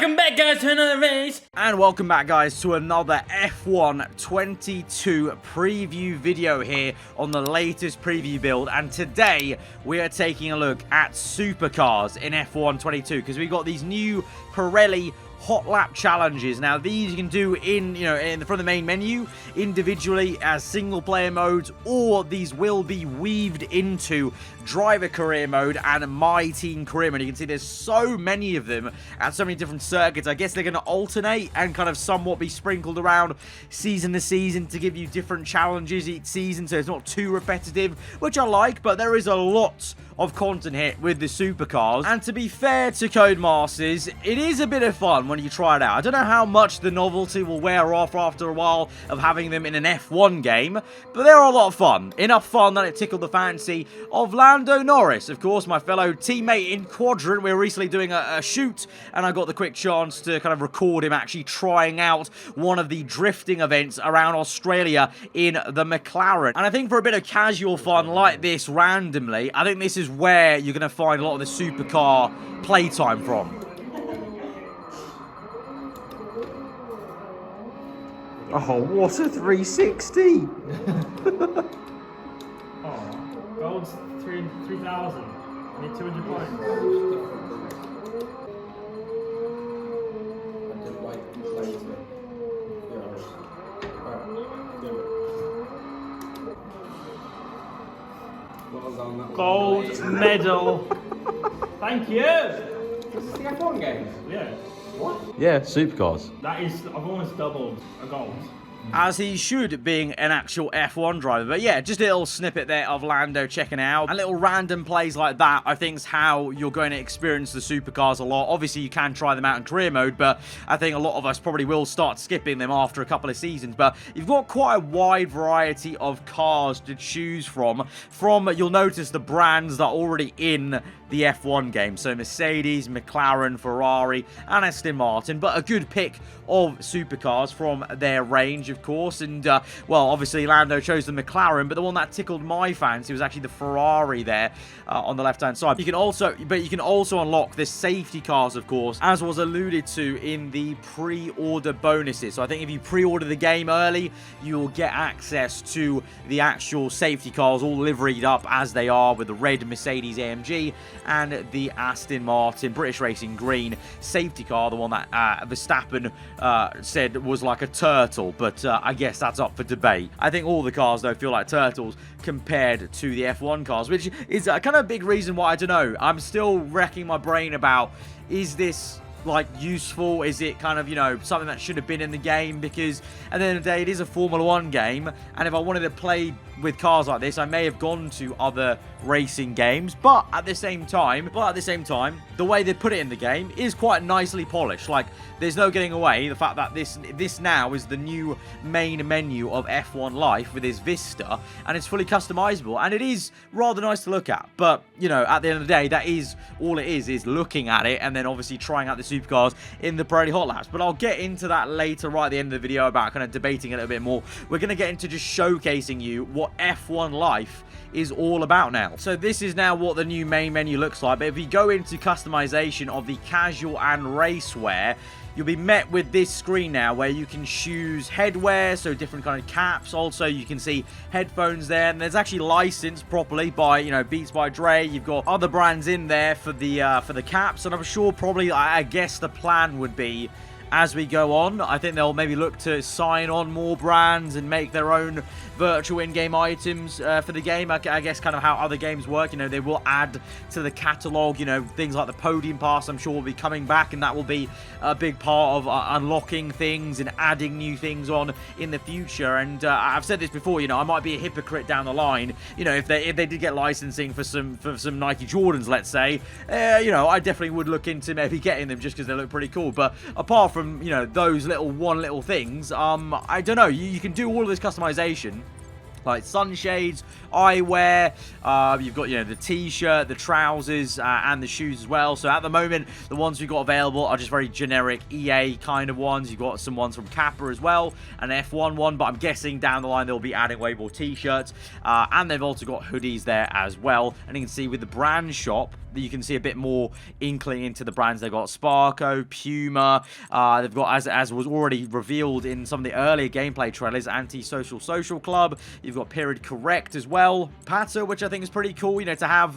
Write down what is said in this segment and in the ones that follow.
Welcome back, guys, to another race. And welcome back, guys, to another F1 22 preview video here on the latest preview build. And today we are taking a look at supercars in F1 22 because we've got these new Pirelli hot lap challenges. Now these you can do from the main menu individually as single player modes, or these will be weaved into driver career mode and my team career mode. You can see there's so many of them at so many different circuits. I guess they're going to alternate and kind of somewhat be sprinkled around season to season to give you different challenges each season, so it's not too repetitive, which I like. But there is a lot of content here with the supercars, and to be fair to Codemasters, it is a bit of fun when you try it out. I don't know how much the novelty will wear off after a while of having them in an F1 game, but they're a lot of fun. Enough fun that it tickled the fancy of Lando Norris, of course, my fellow teammate in Quadrant. We were recently doing a shoot, and I got the quick chance to kind of record him actually trying out one of the drifting events around Australia in the McLaren. And I think for a bit of casual fun like this randomly, I think this is where you're going to find a lot of the supercar playtime from. Oh, what a 360! Oh, gold's 3,000. I need 200 points. Gold medal. Thank you. This is the F1 game? Yeah. What? Yeah, supercars. That is, I've almost doubled a gold. As he should, being an actual F1 driver. But yeah, just a little snippet there of Lando checking out. And little random plays like that, I think, is how you're going to experience the supercars a lot. Obviously, you can try them out in career mode, but I think a lot of us probably will start skipping them after a couple of seasons. But you've got quite a wide variety of cars to choose from. You'll notice the brands that are already in the F1 game. So Mercedes, McLaren, Ferrari, and Aston Martin. But a good pick of supercars from their range, of course. And, well, obviously Lando chose the McLaren, but the one that tickled my fancy was actually the Ferrari there on the left-hand side. You can also unlock the safety cars, of course, as was alluded to in the pre-order bonuses. So I think if you pre-order the game early, you will get access to the actual safety cars all liveried up as they are, with the red Mercedes AMG and the Aston Martin British Racing Green safety car, the one that Verstappen said was like a turtle, but I guess that's up for debate. I think all the cars, though, feel like turtles compared to the F1 cars, which is kind of a big reason why, I don't know, I'm still wrecking my brain about, is this like useful? Is it kind of, something that should have been in the game? Because at the end of the day, it is a Formula 1 game, and if I wanted to play with cars like this, I may have gone to other racing games, but at the same time, the way they put it in the game is quite nicely polished. Like, there's no getting away the fact that this now is the new main menu of F1 Life with this Vista, and it's fully customizable, and it is rather nice to look at. But, at the end of the day, that is all it is looking at it, and then obviously trying out the supercars in the Pirelli Hotlaps. But I'll get into that later, right at the end of the video, about kind of debating a little bit more. We're going to get into just showcasing you what F1 Life is all about now. So this is now what the new main menu looks like. But if you go into customization of the casual and racewear, you'll be met with this screen now where you can choose headwear, so different kind of caps. Also, you can see headphones there, and there's actually licensed properly by, Beats by Dre. You've got other brands in there for the caps, and I'm sure probably, I guess the plan would be, as we go on, I think they'll maybe look to sign on more brands and make their own virtual in-game items for the game. I guess kind of how other games work. They will add to the catalogue, things like the podium pass, I'm sure, will be coming back, and that will be a big part of unlocking things and adding new things on in the future. And I've said this before, I might be a hypocrite down the line, if they did get licensing for some Nike Jordans, let's say, I definitely would look into maybe getting them just because they look pretty cool. But apart from those little things, I don't know, you can do all of this customization, like sunshades, eyewear, you've got, the t-shirt, the trousers, and the shoes as well. So at the moment, the ones we've got available are just very generic EA kind of ones. You've got some ones from Kappa as well, an F1 one, but I'm guessing down the line they'll be adding way more t-shirts, and they've also got hoodies there as well. And you can see with the brand shop, you can see a bit more inkling into the brands. They've got Sparco, Puma, they've got, as was already revealed in some of the earlier gameplay trailers, Anti-Social Social Club. You've got Period Correct as well. Pato, which I think is pretty cool, to have,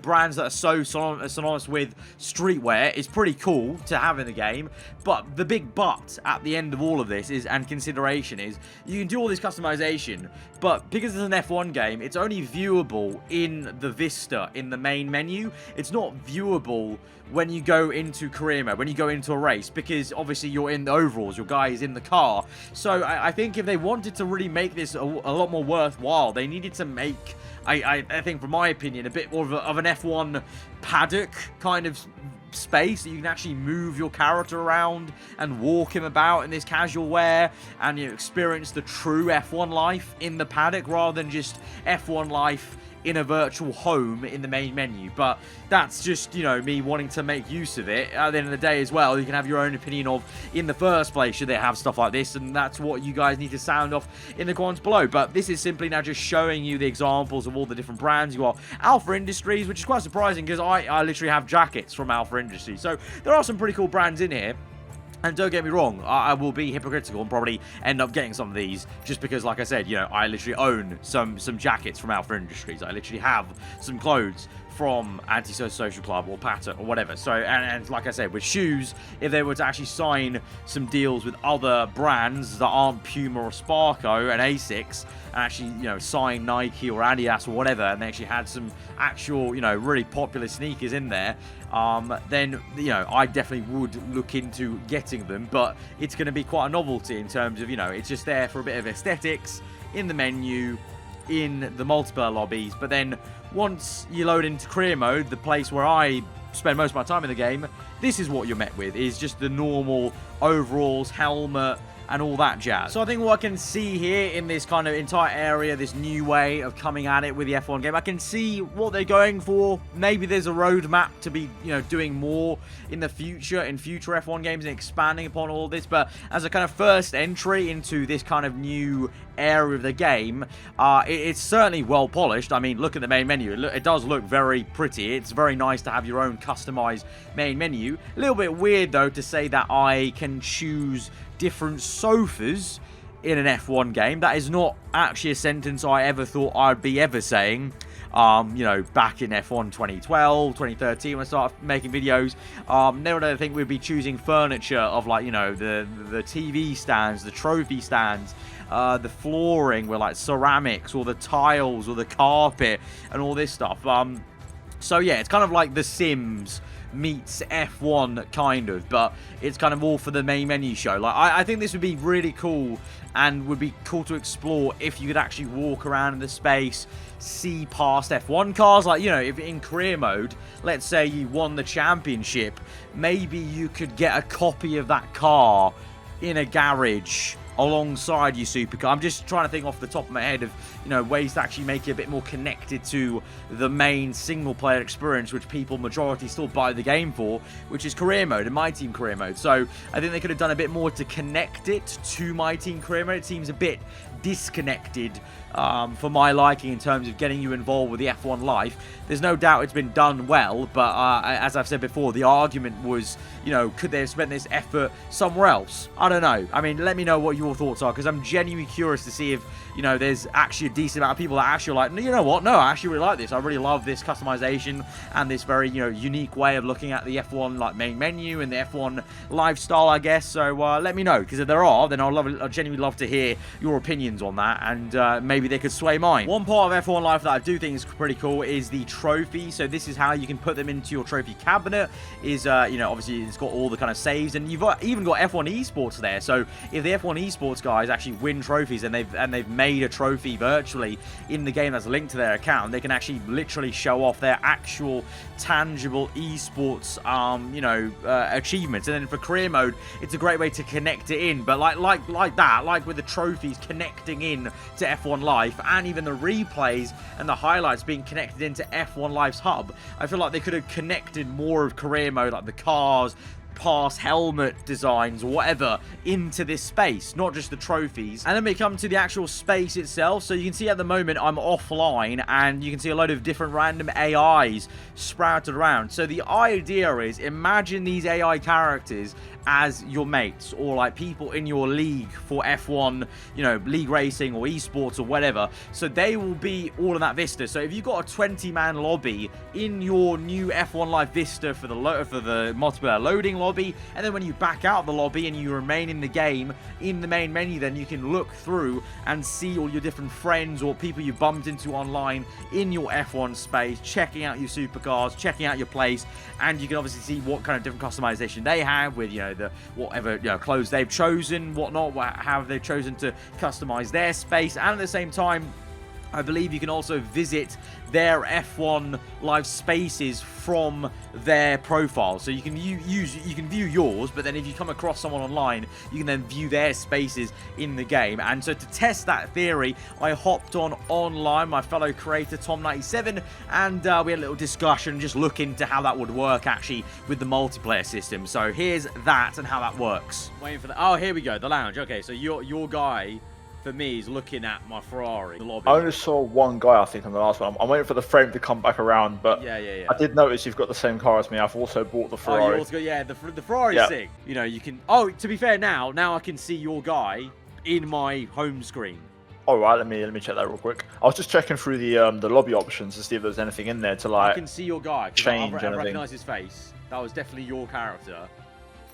brands that are so synonymous with streetwear is pretty cool to have in the game. But the big but at the end of all of this is, and consideration is, you can do all this customization, but because it's an F1 game, it's only viewable in the Vista, in the main menu. It's not viewable when you go into career mode, when you go into a race, because obviously you're in the overalls, your guy is in the car. So I think if they wanted to really make this a lot more worthwhile, they needed to make, I think, from my opinion, a bit more of an F1 paddock kind of space that you can actually move your character around and walk him about in this casual wear, and experience the true F1 life in the paddock rather than just F1 life in a virtual home in the main menu. But that's just, me wanting to make use of it. At the end of the day as well, you can have your own opinion of, in the first place, should they have stuff like this, and that's what you guys need to sound off in the comments below. But this is simply now just showing you the examples of all the different brands. You got Alpha Industries, which is quite surprising because I literally have jackets from Alpha Industries. So there are some pretty cool brands in here. And don't get me wrong, I will be hypocritical and probably end up getting some of these just because, like I said, I literally own some jackets from Alpha Industries. I literally have some clothes from Anti-Social Club or Pato or whatever. So, and like I said, with shoes, if they were to actually sign some deals with other brands that aren't Puma or Sparco and Asics, and actually, sign Nike or Adidas or whatever, and they actually had some actual, really popular sneakers in there, then, I definitely would look into getting them. But it's going to be quite a novelty in terms of, it's just there for a bit of aesthetics in the menu, in the multiplayer lobbies. But then once you load into career mode, the place where I spend most of my time in the game, this is what you're met with, is just the normal overalls, helmet, and all that jazz. So I think what I can see here in this kind of entire area, this new way of coming at it with the F1 game, I can see what they're going for. Maybe there's a roadmap to be, doing more in the future, in future F1 games, and expanding upon all this. But as a kind of first entry into this kind of new area of the game, it's certainly well polished. I mean, look at the main menu. It does look very pretty. It's very nice to have your own customized main menu. A little bit weird, though, to say that I can choose different sofas in an F1 game. That is not actually a sentence I ever thought I'd be ever saying. Back in F1 2012, 2013, when I started making videos, never did I think we'd be choosing furniture of, like, the TV stands, the trophy stands, the flooring with, like, ceramics, or the tiles, or the carpet, and all this stuff. So yeah, it's kind of like The Sims meets F1 kind of, but it's kind of all for the main menu show. Like, I think this would be really cool, and would be cool to explore if you could actually walk around in the space, see past F1 cars. Like, if in career mode, let's say you won the championship, maybe you could get a copy of that car in a garage alongside your supercar. I'm just trying to think off the top of my head of, ways to actually make it a bit more connected to the main single player experience, which people majority still buy the game for, which is career mode and My Team career mode. So I think they could have done a bit more to connect it to My Team career mode. It seems a bit disconnected for my liking in terms of getting you involved with the F1 life. There's no doubt it's been done well, but as I've said before, the argument was, could they have spent this effort somewhere else? I don't know. I mean, let me know what your thoughts are, because I'm genuinely curious to see if, there's actually a decent amount of people that actually are like, you know what, no, I actually really like this. I really love this customization and this very, unique way of looking at the F1 like main menu and the F1 lifestyle, I guess. So let me know, because if there are, then I'd genuinely love to hear your opinions on that, and maybe they could sway mine. One part of F1 Life that I do think is pretty cool is the trophy. So this is how you can put them into your trophy cabinet. Is obviously it's got all the kind of saves, and you've even got F1 esports there. So if the F1 esports guys actually win trophies, and they've made a trophy virtually in the game that's linked to their account, they can actually literally show off their actual tangible esports achievements. And then for career mode, it's a great way to connect it in. But like with the trophies connecting in to F1 Life, and even the replays and the highlights being connected into F1 Life's hub, I feel like they could have connected more of career mode, like the cars, pass helmet designs or whatever into this space, not just the trophies. And then we come to the actual space itself. So you can see at the moment I'm offline, and you can see a load of different random AIs sprouted around. So the idea is, imagine these AI characters as your mates, or like people in your league for F1, you know, league racing or esports or whatever. So they will be all in that Vista. So if you've got a 20-man lobby in your new F1 Life Vista for the multiplayer loading lobby, and then when you back out the lobby and you remain in the game in the main menu, then you can look through and see all your different friends or people you bumped into online in your F1 space, checking out your supercars, checking out your place, and you can obviously see what kind of different customization they have with, you know, the whatever, you know, clothes they've chosen, whatnot, how they've chosen to customize their space. And at the same time, I believe you can also visit their F1 Live spaces from their profile. So you can view yours, but then if you come across someone online, you can then view their spaces in the game. And so to test that theory, I hopped online, my fellow creator Tom97, and we had a little discussion, just looking into how that would work actually with the multiplayer system. So here's that and how that works. Waiting for the, oh, here we go, the lounge. Okay, so your guy, for me, is looking at my Ferrari, the lobby. I only saw one guy, I think, on the last one. I'm waiting for the frame to come back around, but yeah. I did notice you've got the same car as me. I've also bought the Ferrari. Oh, you also got, yeah, the Ferrari's sick. You know, you can. Oh, to be fair, now I can see your guy in my home screen. All right, let me check that real quick. I was just checking through the lobby options to see if there's anything in there to like. I can see your guy. Change I recognize his face. That was definitely your character.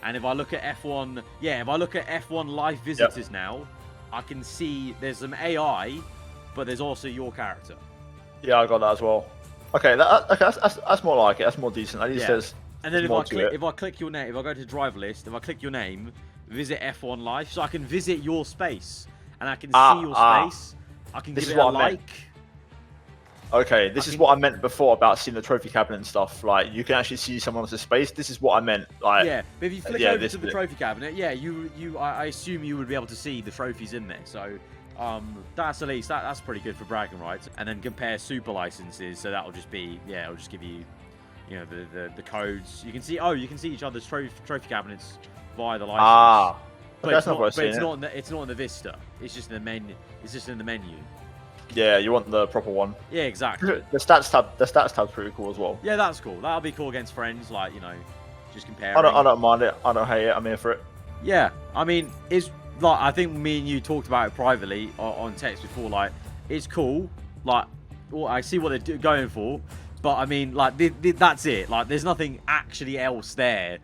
And if I look at F1, yeah, if I look at F1 Live visitors now, I can see there's some AI, but there's also your character. Yeah, I got that as well. Okay, that's more like it. That's more decent. At least there's. And then if I click your name, if I go to driver list, if I click your name, visit F1 Live, so I can visit your space and I can see your space. I can give it a like. Okay, this is what I meant before about seeing the trophy cabinet and stuff. Like, you can actually see someone else's space. This is what I meant. Like, yeah, but if you flick over to the trophy cabinet, yeah, I assume you would be able to see the trophies in there. So, that's at least that's pretty good for bragging rights. And then compare super licenses. So that'll just be, yeah, it'll just give you, you know, the codes. You can see, you can see each other's trophy cabinets via the license. But that's not what I see. It's not in the Vista. It's just in the menu. It's just in the menu. Yeah, you want the proper one. Yeah, exactly. The stats tab's pretty cool as well. Yeah, that's cool. That'll be cool against friends, like, you know, just comparing. I don't mind it. I don't hate it. I'm here for it. Yeah, I mean, it's like, I think me and you talked about it privately on text before. Like, it's cool. Like, well, I see what they're going for, but I mean, like, that's it. Like, there's nothing actually else there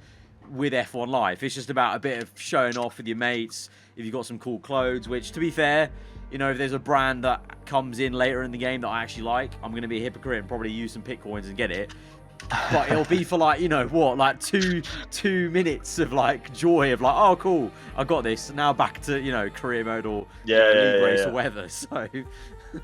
with F1 Life. It's just about a bit of showing off with your mates. If you've got some cool clothes, which, to be fair, you know, if there's a brand that comes in later in the game that I actually like, I'm going to be a hypocrite and probably use some pit coins and get it. But it'll be for, like, you know, what, like two minutes of, like, joy of, like, oh, cool, I got this. Now back to, you know, career mode or league race or whatever. So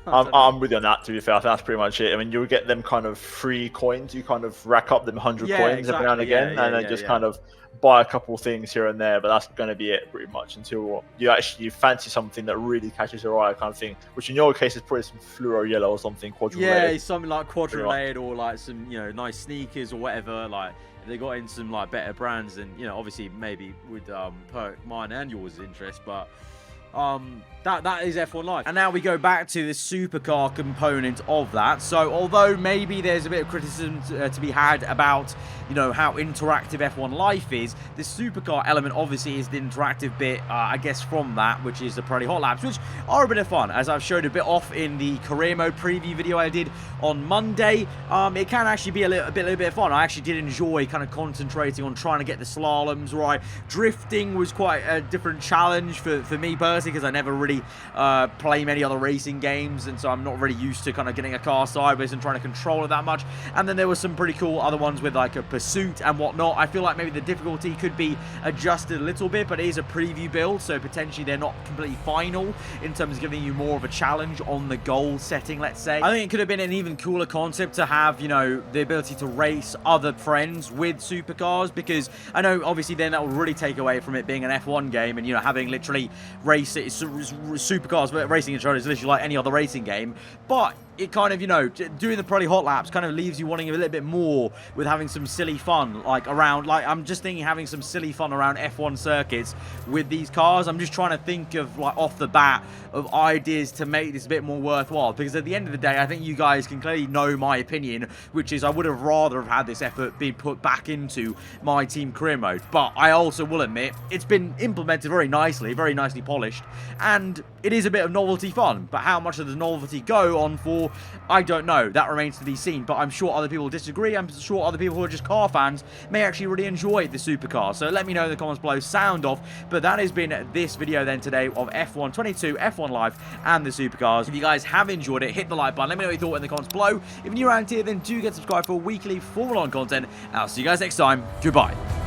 I'm with you on that, to be fair. I think that's pretty much it. I mean, you'll get them kind of free coins. You kind of rack up them 100 coins every now and again, and then just kind of buy a couple things here and there, but that's going to be it pretty much until you fancy something that really catches your eye, kind of thing, which in your case is probably some fluoro yellow or something, quadrilated. Yeah, something like quadrilated or like some, you know, nice sneakers or whatever. Like, if they got in some like better brands, then, you know, obviously maybe would perk mine and yours interest, but that is F1 Life. And now we go back to the supercar component of that. So although maybe there's a bit of criticism to be had about, you know, how interactive F1 Life is, the supercar element obviously is the interactive bit, I guess, from that, which is the Pirelli Hotlaps, which are a bit of fun, as I've showed a bit off in the career mode preview video I did on Monday. It can actually be a little bit of fun. I actually did enjoy kind of concentrating on trying to get the slaloms right. Drifting was quite a different challenge for me personally, because I never really play many other racing games, and so I'm not really used to kind of getting a car sideways and trying to control it that much. And then there were some pretty cool other ones with like a pursuit and whatnot. I feel like maybe the difficulty could be adjusted a little bit, but it is a preview build, so potentially they're not completely final in terms of giving you more of a challenge on the goal setting, let's say. I think it could have been an even cooler concept to have, you know, the ability to race other friends with supercars, because I know obviously then that will really take away from it being an F1 game, and, you know, having literally supercars, but racing each other is literally like any other racing game. But it kind of, you know, doing the Pirelli Hotlaps kind of leaves you wanting a little bit more with having some silly fun, like around, like I'm just thinking having some silly fun around F1 circuits with these cars. I'm just trying to think of, like, off the bat of ideas to make this a bit more worthwhile, because at the end of the day, I think you guys can clearly know my opinion, which is I would have rather have had this effort being put back into my team career mode. But I also will admit, it's been implemented very nicely polished, and it is a bit of novelty fun. But how much of the novelty go on for, I don't know. That remains to be seen, but I'm sure other people disagree. I'm sure other people who are just car fans may actually really enjoy the supercar. So let me know in the comments below, sound off. But that has been this video then today of F1 22, F1 Life, and the supercars. If you guys have enjoyed it, hit the like button. Let me know what you thought in the comments below. If you're new around here, then do get subscribed for weekly Formula 1 content. I'll see you guys next time. Goodbye.